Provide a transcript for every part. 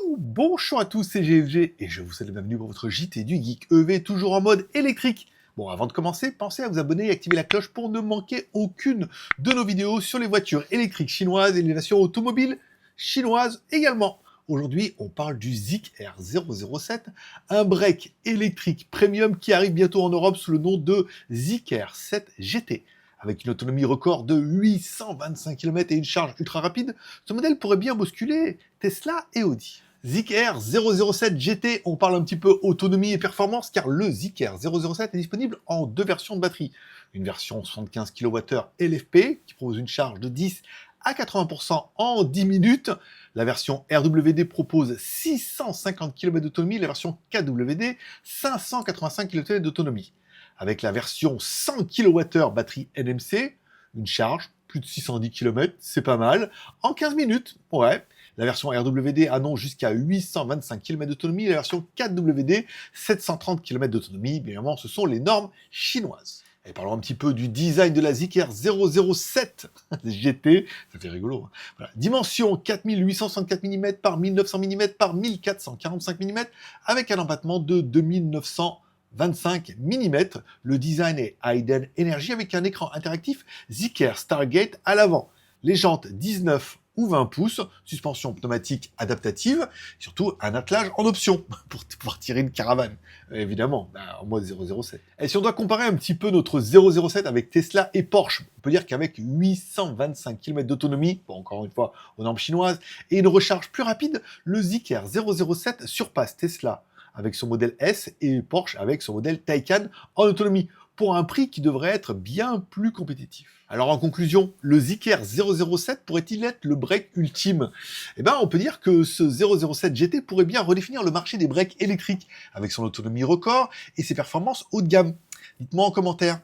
Bonjour à tous, c'est GFG et je vous souhaite la bienvenue pour votre JT du Geek EV, toujours en mode électrique. Bon, avant de commencer, pensez à vous abonner et activer la cloche pour ne manquer aucune de nos vidéos sur les voitures électriques chinoises et les nations automobiles chinoises également. Aujourd'hui, on parle du Zeekr 007, un break électrique premium qui arrive bientôt en Europe sous le nom de Zeekr 7 GT. Avec une autonomie record de 825 km et une charge ultra rapide, ce modèle pourrait bien bousculer Tesla et Audi. Zeekr 007 GT, on parle un petit peu autonomie et performance car le Zeekr 007 est disponible en deux versions de batterie. Une version 75 kWh LFP qui propose une charge de 10 à 80% en 10 minutes. La version RWD propose 650 km d'autonomie, la version KWD 585 km d'autonomie. Avec la version 100 kWh batterie NMC, une charge, plus de 610 km, c'est pas mal, en 15 minutes, ouais. La version RWD annonce jusqu'à 825 km d'autonomie, la version 4WD, 730 km d'autonomie, bien évidemment, ce sont les normes chinoises. Et parlons un petit peu du design de la Zeekr 007 GT, ça fait rigolo. Hein. Voilà. Dimension 4864 mm par 1900 mm par 1445 mm, avec un empattement de 2925 mm. Le design est Hidden Energy avec un écran interactif Zeekr Stargate à l'avant. Les jantes 19 ou 20 pouces, suspension pneumatique adaptative, surtout un attelage en option pour pouvoir tirer une caravane, évidemment, en mode 007. Et si on doit comparer un petit peu notre 007 avec Tesla et Porsche, on peut dire qu'avec 825 km d'autonomie, bon, encore une fois aux normes chinoises, et une recharge plus rapide, le Zeekr 007 surpasse Tesla avec son modèle S et Porsche avec son modèle Taycan en autonomie, pour un prix qui devrait être bien plus compétitif. Alors en conclusion, le Zeekr 007 pourrait-il être le break ultime ? Eh bien, on peut dire que ce 007 GT pourrait bien redéfinir le marché des breaks électriques, avec son autonomie record et ses performances haut de gamme. Dites-moi en commentaire,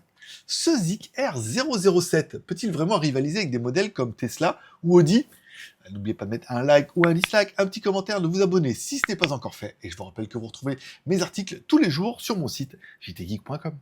ce Zeekr 007 peut-il vraiment rivaliser avec des modèles comme Tesla ou Audi ? N'oubliez pas de mettre un like ou un dislike, un petit commentaire, de vous abonner si ce n'est pas encore fait. Et je vous rappelle que vous retrouvez mes articles tous les jours sur mon site jtgeek.com.